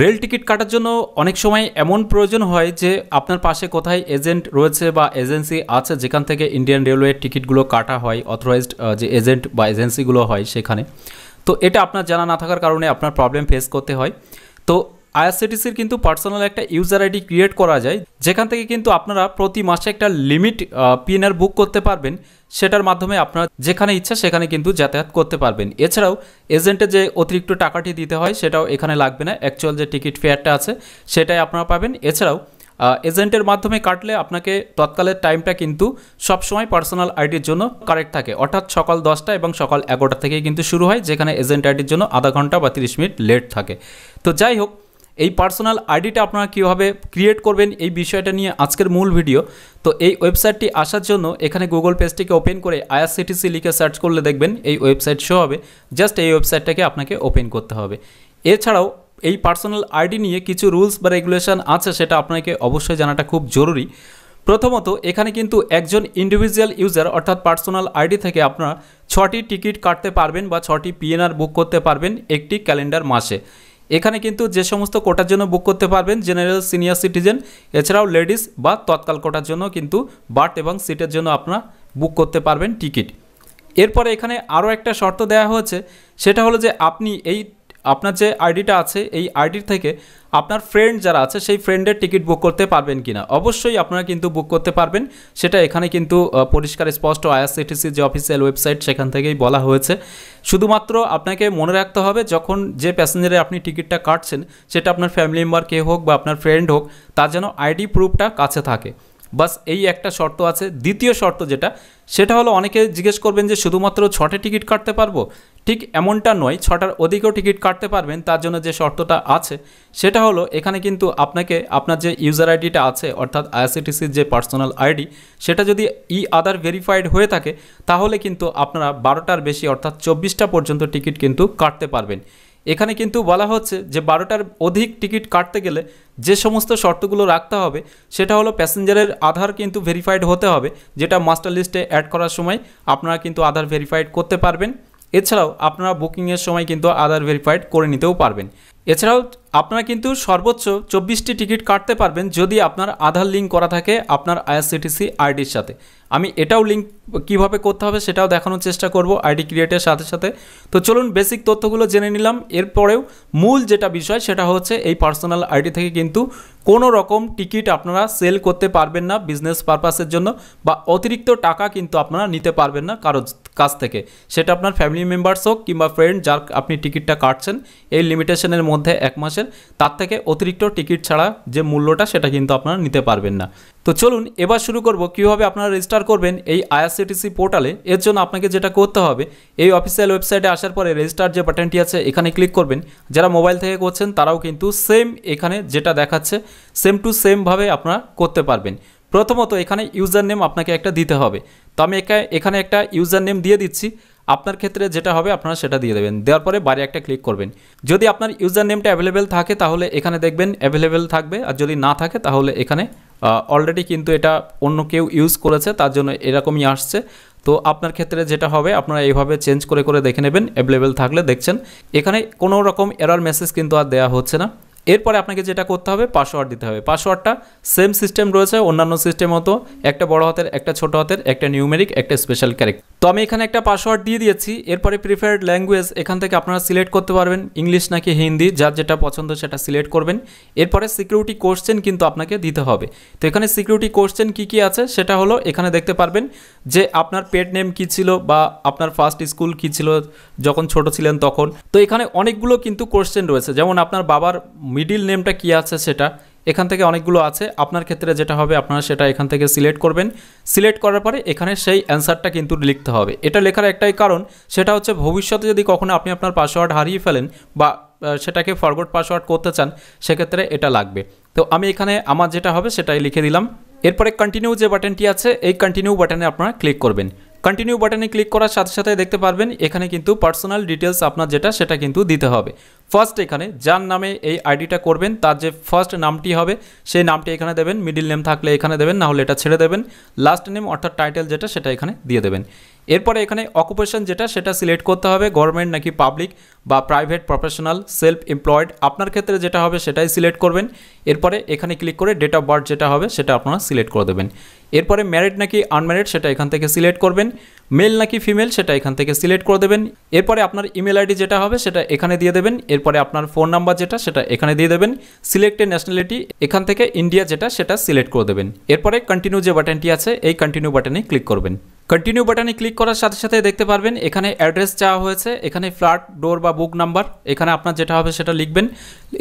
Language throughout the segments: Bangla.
রেল টিকিট কাটার জন্য অনেক সময় এমন প্রয়োজন হয় যে আপনার পাশে কোথায় এজেন্ট রয়েছে বা এজেন্সি আছে যেখান থেকে ইন্ডিয়ান রেলওয়ের টিকিটগুলো কাটা হয়, অথরাইজড যে এজেন্ট বা এজেন্সিগুলো হয় সেখানে। তো এটা আপনার জানা না থাকার কারণে আপনার প্রবলেম ফেস করতে হয়। তো আইআরসিটিসির কিন্তু পার্সোনাল একটা ইউজার আইডি ক্রিয়েট করা যায়, যেখান থেকে কিন্তু আপনারা প্রতি মাসে একটা লিমিট পিএনআর বুক করতে পারবেন। সেটার মাধ্যমে আপনারা যেখানে ইচ্ছা সেখানে কিন্তু যাতায়াত করতে পারবেন। এছাড়াও এজেন্টে যে অতিরিক্ত টাকাটি দিতে হয় সেটাও এখানে লাগবে না, অ্যাকচুয়াল যে টিকিট ফেয়ারটা আছে সেটাই আপনারা পাবেন। এছাড়াও এজেন্টের মাধ্যমে কাটলে আপনাকে তৎকালের টাইমটা কিন্তু সবসময় পার্সোনাল আইডির জন্য কারেক্ট থাকে, অর্থাৎ সকাল 10টা এবং সকাল 11টা থেকেই কিন্তু শুরু হয়, যেখানে এজেন্ট আইডির জন্য আধা ঘন্টা বা 30 মিনিট লেট থাকে। তো যাই হোক, এই পার্সোনাল আইডিটা আপনারা কীভাবে ক্রিয়েট করবেন এই বিষয়টা নিয়ে আজকের মূল ভিডিও। তো এই ওয়েবসাইটটি আসার জন্য এখানে গুগল পেজটিকে ওপেন করে আইআরসিটিসি লিখে সার্চ করলে দেখবেন এই ওয়েবসাইট শো হবে। জাস্ট এই ওয়েবসাইটটাকে আপনাকে ওপেন করতে হবে। এছাড়াও এই পার্সোনাল আইডি নিয়ে কিছু রুলস বা রেগুলেশন আছে, সেটা আপনাকে অবশ্যই জানাটা খুব জরুরি। প্রথমত, এখানে কিন্তু একজন ইন্ডিভিজুয়াল ইউজার অর্থাৎ পার্সোনাল আইডি থেকে আপনারা 6টি টিকিট কাটতে পারবেন বা 6টি পিএনআর বুক করতে পারবেন একটি ক্যালেন্ডার মাসে। এখানে কিন্তু যে সমস্ত কোটার জন্য বুক করতে পারবেন জেনারেল, সিনিয়র সিটিজেন, এছাড়াও লেডিস বা তৎকাল কোটার জন্য কিন্তু বার্থ এবং সিটের জন্য আপনারা বুক করতে পারবেন টিকিট। এরপরে এখানে আরও একটা শর্ত দেওয়া হয়েছে, সেটা হলো যে আপনি আপনার যে আইডিটা আছে এই আইডির থেকে আপনার ফ্রেন্ড যারা আছে সেই ফ্রেন্ডের টিকিট বুক করতে পারবেন কিনা। অবশ্যই আপনারা কিন্তু বুক করতে পারবেন, সেটা এখানে কিন্তু পরিষ্কার স্পষ্ট আইআরসিটিসি যে অফিসিয়াল ওয়েবসাইট সেখান থেকেই বলা হয়েছে। শুধুমাত্র আপনাকে মনে রাখতে হবে যখন যে প্যাসেঞ্জারে আপনি টিকিটটা কাটছেন সেটা আপনার ফ্যামিলি মেম্বার কে হোক বা আপনার ফ্রেন্ড হোক, তার যেন আইডি প্রুফটা কাছে থাকে। বাস এই একটা শর্ত আছে। দ্বিতীয় শর্ত যেটা, সেটা হলো অনেকে জিজ্ঞেস করবেন যে শুধুমাত্র 6টে টিকিট কাটতে পারবো। ঠিক এমনটা নয়, 6টার অধিকও টিকিট কাটতে পারবেন। তার জন্য যে শর্তটা আছে সেটা হলো এখানে কিন্তু আপনাকে আপনার যে ইউজার আইডিটা আছে অর্থাৎ আইআরসিটিসির যে পার্সোনাল আইডি, সেটা যদি আদার ভেরিফাইড হয়ে থাকে তাহলে কিন্তু আপনারা 12টার বেশি অর্থাৎ 24টা পর্যন্ত টিকিট কিন্তু কাটতে পারবেন। এখানে কিন্তু বলা হচ্ছে যে 12টার অধিক টিকিট কাটতে গেলে যে সমস্ত শর্তগুলো রাখতে হবে সেটা হলো প্যাসেঞ্জারের আধার কিন্তু ভেরিফাইড হতে হবে, যেটা মাস্টার লিস্টে অ্যাড করার সময় আপনারা কিন্তু আধার ভেরিফাইড করতে পারবেন। এছাড়াও আপনারা বুকিংয়ের সময় কিন্তু আধার ভেরিফাইড করে নিতেও পারবেন। এছাড়াও আপনারা কিন্তু সর্বোচ্চ 24টি টিকিট কাটতে পারবেন যদি আপনার আধার লিঙ্ক করা থাকে আপনার আইআরসিটিসি আইডির সাথে। আমি এটাও লিঙ্ক কিভাবে করতে হবে সেটাও দেখানোর চেষ্টা করব আইডি ক্রিয়েটের সাথে সাথে। তো চলুন বেসিক তথ্যগুলো জেনে নিলাম। এরপরেও মূল যেটা বিষয় সেটা হচ্ছে এই পার্সোনাল আইডি থেকে কিন্তু কোনো রকম টিকিট আপনারা সেল করতে পারবেন না বিজনেস পারপাসের জন্য, বা অতিরিক্ত টাকা কিন্তু আপনারা নিতে পারবেন না কারোর কাছ থেকে। সেটা আপনার ফ্যামিলি মেম্বার্স হোক কিংবা ফ্রেন্ড যার আপনি টিকিটটা কাটছেন এই লিমিটেশনের মধ্যে 1 মাসের, তার থেকে অতিরিক্ত টিকিট ছাড়া যে মূল্যটা সেটা কিন্তু আপনারা নিতে পারবেন না। তো চলুন এবার শুরু করব কীভাবে আপনারা রেজিস্টার করবেন এই আইআরসিটিসি পোর্টালে। এর জন্য আপনাকে যেটা করতে হবে, এই অফিসিয়াল ওয়েবসাইটে আসার পরে রেজিস্টার যে বাটনটি আছে এখানে ক্লিক করবেন। যারা মোবাইল থেকে করছেন তারাও কিন্তু সেম এখানে যেটা দেখাচ্ছে সেম টু সেমভাবে আপনারা করতে পারবেন। প্রথমত এখানে ইউজার নেম আপনাকে একটা দিতে হবে। তো আমি এখানে একটা ইউজার নেম দিয়ে দিচ্ছি। আপনার ক্ষেত্রে যেটা হবে আপনারা সেটা দিয়ে দেবেন। দেওয়ার পরে বাইরে একটা ক্লিক করবেন। যদি আপনার ইউজার নেমটা অ্যাভেলেবেল থাকে তাহলে এখানে দেখবেন অ্যাভেলেবেল থাকবে, আর যদি না থাকে তাহলে এখানে অলরেডি কিন্তু এটা অন্য কেউ ইউজ করেছে তার জন্য এরকমই আসছে। তো আপনার ক্ষেত্রে যেটা হবে আপনারা এইভাবে চেঞ্জ করে করে দেখে নেবেন। অ্যাভেলেবেল থাকলে দেখছেন এখানে কোনো রকম এরর মেসেজ কিন্তু আর দেওয়া হচ্ছে না। এরপরে আপনাকে যেটা করতে হবে পাসওয়ার্ড দিতে হবে। পাসওয়ার্ডটা সেম সিস্টেম রয়েছে অন্যান্য সিস্টেম মতো, একটা বড় হাতের, একটা ছোট হাতের, একটা নিউমেরিক, একটা স্পেশাল ক্যারেক্টার। তো আমি এখানে একটা পাসওয়ার্ড দিয়ে দিয়েছি। এরপরে প্রিফার্ড ল্যাঙ্গুয়েজ এখান থেকে আপনারা সিলেক্ট করতে পারবেন, ইংলিশ নাকি হিন্দি, যার যেটা পছন্দ সেটা সিলেক্ট করবেন। এরপরে সিকিউরিটি কোশ্চেন কিন্তু আপনাকে দিতে হবে। তো এখানে সিকিউরিটি কোশ্চেন কী কী আছে সেটা হলো এখানে দেখতে পারবেন যে আপনার পেট নেম কী ছিল বা আপনার ফার্স্ট স্কুল কী ছিল যখন ছোট ছিলেন তখন। তো এখানে অনেকগুলো কিন্তু কোশ্চেন রয়েছে, যেমন আপনার বাবার মিডিল নেমটা কী আছে সেটা এখান থেকে অনেকগুলো আছে। আপনার ক্ষেত্রে যেটা হবে আপনারা সেটা এখান থেকে সিলেক্ট করবেন। সিলেক্ট করার পরে এখানে সেই অ্যান্সারটা কিন্তু লিখতে হবে। এটা লেখার একটাই কারণ, সেটা হচ্ছে ভবিষ্যতে যদি কখনো আপনি আপনার পাসওয়ার্ড হারিয়ে ফেলেন বা সেটাকে ফরগট পাসওয়ার্ড করতে চান সেক্ষেত্রে এটা লাগবে। তো আমি এখানে আমার যেটা হবে সেটাই লিখে দিলাম। এরপরে কন্টিনিউ যে বাটনটি আছে এই কন্টিনিউ বাটনে আপনারা ক্লিক করবেন। কন্টিনিউ বাটনে ক্লিক করার সাথে সাথে দেখতে পারবেন এখানে কিন্তু পার্সোনাল ডিটেলস আপনার যেটা সেটা কিন্তু দিতে হবে। ফার্স্ট এখানে যার নামে এই আইডিটা করবেন তার যে ফার্স্ট নামটি হবে সেই নামটি এখানে দেবেন, মিডিল নেম থাকলে এখানে দেবেন, না হলে এটা ছেড়ে দেবেন। লাস্ট নেম অর্থাৎ টাইটেল যেটা সেটা এখানে দিয়ে দেবেন। এরপরে এখানে অকুপেশন যেটা সেটা সিলেক্ট করতে হবে, গভর্নমেন্ট নাকি পাবলিক বা প্রাইভেট, প্রফেশনাল, সেলফ এমপ্লয়েড, আপনার ক্ষেত্রে যেটা হবে সেটাই সিলেক্ট করবেন। এরপরে এখানে ক্লিক করে ডেট অফ বার্থ যেটা হবে সেটা আপনারা সিলেক্ট করে দেবেন। এরপরে ম্যারিড নাকি আনম্যারিড সেটা এখান থেকে সিলেক্ট করবেন, মেল নাকি ফিমেল সেটা এখান থেকে সিলেক্ট করে দেবেন। এরপরে আপনার ইমেল আইডি যেটা হবে সেটা এখানে দিয়ে দেবেন। এরপরে আপনার ফোন নাম্বার যেটা সেটা এখানে দিয়ে দেবেন। সিলেক্টেড ন্যাশনালিটি এখান থেকে ইন্ডিয়া যেটা সেটা সিলেক্ট করে দেবেন। এরপরে কন্টিনিউ যে বাটনটি আছে এই কন্টিনিউ বাটনে ক্লিক করবেন। কন্টিনিউ বাটনে ক্লিক করার সাথে সাথে দেখতে পারবেন এখানে অ্যাড্রেস চাওয়া হয়েছে, এখানে ফ্ল্যাট, ডোর বা বুক নাম্বার এখানে আপনার যেটা হবে সেটা লিখবেন।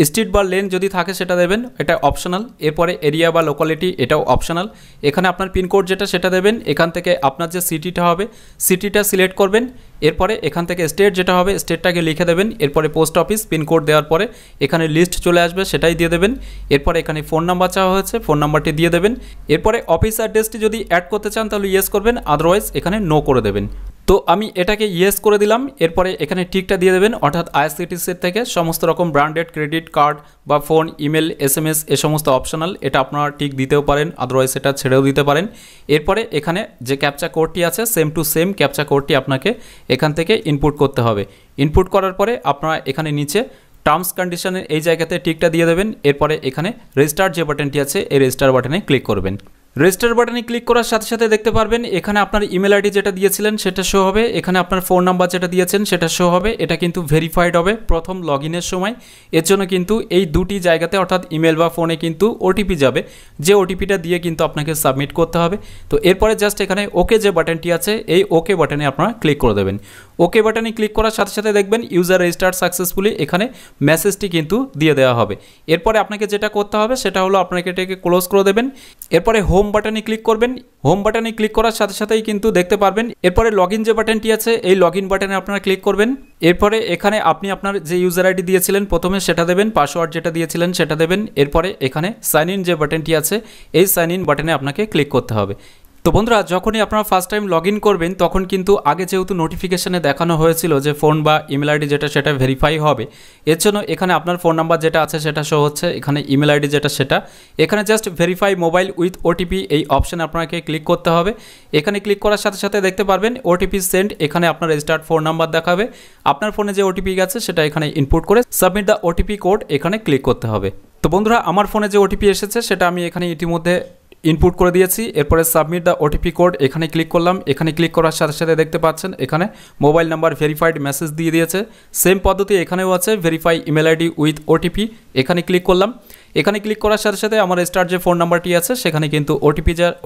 স্ট্রিট বা লেন যদি থাকে সেটা দেবেন, এটা অপশনাল। এরপরে এরিয়া বা লোকালিটি এটাও অপশনাল। এখানে আপনার পিনকোড যেটা সেটা দেবেন। এখান থেকে আপনার যে সিটিটা হবে সিটিটা সিলেক্ট করবেন। এরপরে এখান থেকে স্টেট যেটা হবে স্টেটটাকে লিখে দেবেন। এরপরে পোস্ট অফিস পিনকোড দেওয়ার পরে এখানে লিস্ট চলে আসবে সেটাই দিয়ে দেবেন। এরপরে এখানে ফোন নাম্বার চাওয়া হয়েছে, ফোন নাম্বারটি দিয়ে দেবেন। এরপরে অফিস অ্যাড্রেসটি যদি অ্যাড করতে চান তাহলে ইয়েস করবেন, আদারওয়াইজ এখানে নো করে দেবেন। তো আমি এটাকে ইয়েস করে দিলাম। এরপরে এখানে টিকটা দিয়ে দেবেন, অর্থাৎ আইআরসিটিসির থেকে সমস্ত রকম ব্র্যান্ডেড ক্রেডিট কার্ড বা ফোন, ইমেল, এসএমএস এ সমস্ত অপশনাল, এটা আপনারা টিক দিতেও পারেন, আদারওয়াইজ এটা ছেড়েও দিতে পারেন। এরপরে এখানে যে ক্যাপচা কোডটি আছে সেম টু সেম ক্যাপচা কোডটি আপনাকে এখান থেকে ইনপুট করতে হবে। ইনপুট করার পরে আপনারা এখানে নিচে টার্মস কন্ডিশনের এই জায়গাতে টিকটা দিয়ে দেবেন। এরপরে এখানে রেজিস্টার যে বাটনটি আছে এই রেজিস্টার বাটনে ক্লিক করবেন। রেজিস্টার বাটনে ক্লিক করার সাথে সাথে দেখতে পারবেন এখানে আপনার ইমেল আইডি যেটা দিয়েছিলেন সেটা শো হবে, এখানে আপনার ফোন নাম্বার যেটা দিয়েছেন সেটা শো হবে। এটা কিন্তু ভেরিফাইড হবে প্রথম লগ ইনের সময়। এর জন্য কিন্তু এই দুটি জায়গাতে অর্থাৎ ইমেল বা ফোনে কিন্তু ওটিপি যাবে, যে ওটিপিটা দিয়ে কিন্তু আপনাকে সাবমিট করতে হবে। তো এরপরে জাস্ট এখানে ওকে যে বাটনটি আছে এই ওকে বাটনে আপনারা ক্লিক করে দেবেন। ওকে বাটনে ক্লিক করার সাথে সাথে দেখবেন ইউজার রেজিস্টার্ড সাকসেসফুলি, এখানে মেসেজটি কিন্তু দিয়ে দেওয়া হবে। এরপরে আপনাকে যেটা করতে হবে সেটা হলো আপনাকে এটাকে ক্লোজ করে দেবেন। এরপরে হোম বাটনে ক্লিক করবেন। হোম বাটনে ক্লিক করার সাথে সাথেই কিন্তু দেখতে পারবেন এরপরে লগইন যে বাটনটি আছে এই লগইন বাটনে আপনারা ক্লিক করবেন। এরপরে এখানে আপনি আপনার যে ইউজার আইডি দিয়েছিলেন প্রথমে সেটা দেবেন, পাসওয়ার্ড যেটা দিয়েছিলেন সেটা দেবেন। এরপরে এখানে সাইন ইন যে বাটনটি আছে এই সাইন ইন বাটনে আপনাকে ক্লিক করতে হবে। তো বন্ধুরা যখনই আপনারা ফার্স্ট টাইম লগ ইন করবেন তখন কিন্তু আগে যেহেতু নোটিফিকেশানে দেখানো হয়েছিল যে ফোন বা ইমেল আইডি যেটা সেটা ভেরিফাই হবে, এর জন্য এখানে আপনার ফোন নাম্বার যেটা আছে সেটা শো হচ্ছে, এখানে ইমেল আইডি যেটা সেটা, এখানে just verify mobile with OTP এই অপশানে আপনাকে ক্লিক করতে হবে। এখানে ক্লিক করার সাথে সাথে দেখতে পারবেন ওটিপি সেন্ড, এখানে আপনার রেজিস্টার্ড ফোন নাম্বার দেখাবে। আপনার ফোনে যে ওটিপি আছে সেটা এখানে ইনপুট করে সাবমিট দ্য ওটিপি কোড এখানে ক্লিক করতে হবে। তো বন্ধুরা আমার ফোনে যে ওটিপি এসেছে সেটা আমি এখানে ইতিমধ্যে ইনপুট করে দিয়েছি। এরপরে সাবমিট দ্য ওটিপি কোড এখানে ক্লিক করলাম। এখানে ক্লিক করার সাথে সাথে দেখতে পাচ্ছেন এখানে মোবাইল নাম্বার ভেরিফাইড মেসেজ দিয়ে দিয়েছে। সেম পদ্ধতি এখানেও আছে, verify email ID with OTP, এখানে ক্লিক করলাম। এখানে ক্লিক করার সাথে সাথে আমার রেজিস্টার্ড যে ফোন নাম্বারটি আছে সেখানে কিন্তু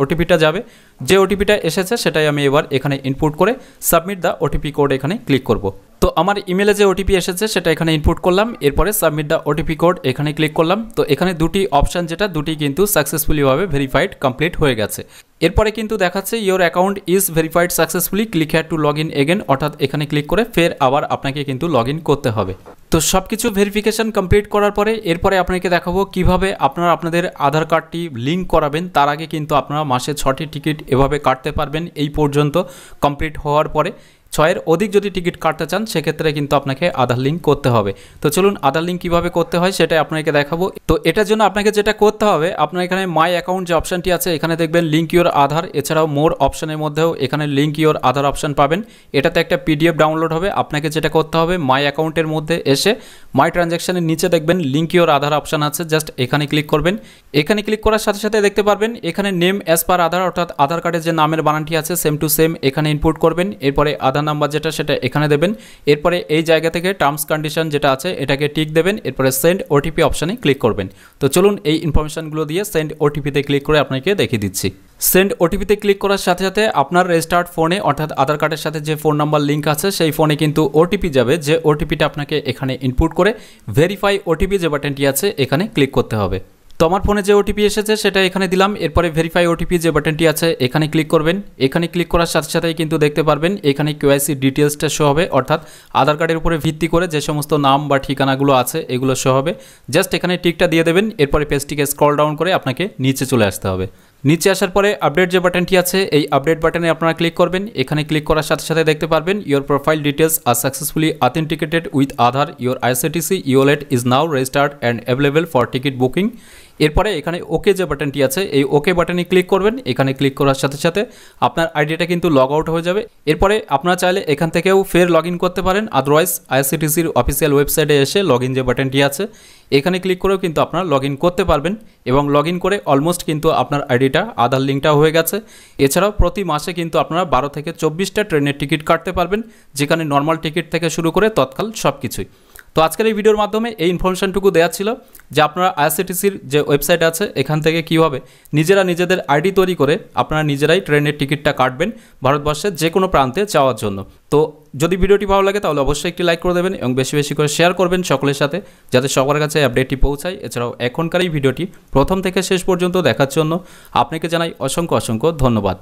ওটিপিটা যাবে। যে ওটিপিটা এসেছে সেটাই আমি এবার এখানে ইনপুট করে সাবমিট দ্য ওটিপি কোড এখানে ক্লিক করব। তো আমার ইমেলে যে ওটিপি এসেছে সেটা এখানে ইনপুট করলাম। এরপরে সাবমিট দ্য ওটিপি কোড এখানে ক্লিক করলাম। তো এখানে দুটি অপশান যেটা দুটি কিন্তু সাকসেসফুলিভাবে ভেরিফাইড কমপ্লিট হয়ে গেছে। এরপরে কিন্তু দেখাচ্ছে your account is verified successfully, click here two log in again, অর্থাৎ এখানে ক্লিক করে ফের আবার আপনাকে কিন্তু লগ ইন করতে হবে। তো সব কিছু ভেরিফিকেশান কমপ্লিট করার পরে এরপরে আপনাকে দেখাবো কিভাবে আপনারা আপনাদের আধার কার্ডটি লিঙ্ক করাবেন। তার আগে কিন্তু আপনারা মাসে 6টি টিকিট এভাবে কাটতে পারবেন এই পর্যন্ত কমপ্লিট হওয়ার পরে। 6-এর অধিক যদি টিকিট কাটতে চান সেক্ষেত্রে কিন্তু আপনাকে আধার লিঙ্ক করতে হবে। তো চলুন আধার লিঙ্ক কীভাবে করতে হয় সেটাই আপনাকে দেখাবো। তো এটার জন্য আপনাকে যেটা করতে হবে, আপনার এখানে মাই অ্যাকাউন্ট যে অপশানটি আছে এখানে দেখবেন লিঙ্ক ইওর আধার, এছাড়াও মোর অপশানের মধ্যেও এখানে লিঙ্ক ইওর আধার অপশান পাবেন। এটাতে একটা পিডিএফ ডাউনলোড হবে। আপনাকে যেটা করতে হবে মাই অ্যাকাউন্টের মধ্যে এসে মাই ট্রানজ্যাকশানের নিচে দেখবেন লিঙ্ক ইওর আধার অপশান আছে, জাস্ট এখানে ক্লিক করবেন। এখানে ক্লিক করার সাথে সাথে দেখতে পারবেন এখানে নেম অ্যাজ পার আধার, অর্থাৎ আধার কার্ডের যে নামের বানানটি আছে সেম টু সেম এখানে ইনপুট করবেন। এরপরে আধার নাম্বার যেটা সেটা এখানে দেবেন। এরপরে এই জায়গা থেকে টার্মস কন্ডিশন যেটা আছে এটাকে টিক দেবেন। এরপরে সেন্ড ওটিপি অপশানে ক্লিক করবেন। তো চলুন এই ইনফরমেশনগুলো দিয়ে সেন্ড ওটিপিতে ক্লিক করে আপনাকে দেখিয়ে দিচ্ছি। সেন্ড ওটিপিতে ক্লিক করার সাথে সাথে আপনার রেজিস্টার্ড ফোনে অর্থাৎ আধার কার্ডের সাথে যে ফোন নাম্বার লিঙ্ক আছে সেই ফোনে কিন্তু ওটিপি যাবে, যে ওটিপিটা আপনাকে এখানে ইনপুট করে ভেরিফাই ওটিপি যে বাটনটি আছে এখানে ক্লিক করতে হবে। তো আমার ফোনে যে ওটিপি এসেছে সেটা এখানে দিলাম। এরপরে ভেরিফাই ওটিপি যে বাটনটি আছে এখানে ক্লিক করবেন। এখানে ক্লিক করার সাথে সাথেই কিন্তু দেখতে পারবেন এখানে কেওয়াইসি ডিটেলসটা শো হবে, অর্থাৎ আধার কার্ডের উপরে ভিত্তি করে যে সমস্ত নাম বা ঠিকানাগুলো আছে এগুলো শো হবে। জাস্ট এখানে টিকটা দিয়ে দেবেন। এরপরে পেজটিকে স্ক্রল ডাউন করে আপনাকে নিচে চলে আসতে হবে। নিচে আসার পরে আপডেট যে বাটনটি আছে এই আপডেট বাটনে আপনারা ক্লিক করবেন। এখানে ক্লিক করার সাথে সাথে দেখতে পারবেন ইওর প্রোফাইল ডিটেলস আর successfully authenticated with Aadhaar, your IRCTC e-wallet is now registered and available for ticket booking. এরপরে এখানে ওকে যে বাটনটি আছে এই ওকে বাটনে ক্লিক করবেন। এখানে ক্লিক করার সাথে সাথে আপনার আইডিটা কিন্তু লগ আউট হয়ে যাবে। এরপরে আপনারা চাইলে এখান থেকেও ফের লগ ইন করতে পারেন, আদারওয়াইজ আইআরসিটিসির অফিসিয়াল ওয়েবসাইটে এসে লগ ইন যে বাটনটি আছে এখানে ক্লিক করেও কিন্তু আপনারা লগ ইন করতে পারবেন এবং লগ ইন করে অলমোস্ট কিন্তু আপনার আইডিটা আধার লিঙ্কটা হয়ে গেছে। এছাড়াও প্রতি মাসে কিন্তু আপনারা 12 থেকে 24টা ট্রেনের টিকিট কাটতে পারবেন, যেখানে নর্মাল টিকিট থেকে শুরু করে তৎকাল সব কিছুই। তো আজকের এই ভিডিওর মাধ্যমে এই ইনফরমেশনটুকু দেওয়া ছিল যে আপনারা আইআরসিটিসির যে ওয়েবসাইট আছে এখান থেকে কীভাবে নিজেরা নিজেদের আইডি তৈরি করে আপনারা নিজেরাই ট্রেনের টিকিটটা কাটবেন ভারতবর্ষের যে কোনো প্রান্তে যাওয়ার জন্য। তো যদি ভিডিওটি ভালো লাগে তাহলে অবশ্যই একটি লাইক করে দেবেন এবং বেশি বেশি করে শেয়ার করবেন সকলের সাথে, যাতে সবার কাছে আপডেটটি পৌঁছায়। এছাড়াও এখনকার এই ভিডিওটি প্রথম থেকে শেষ পর্যন্ত দেখার জন্য আপনাকে জানাই অসংখ্য অসংখ্য ধন্যবাদ।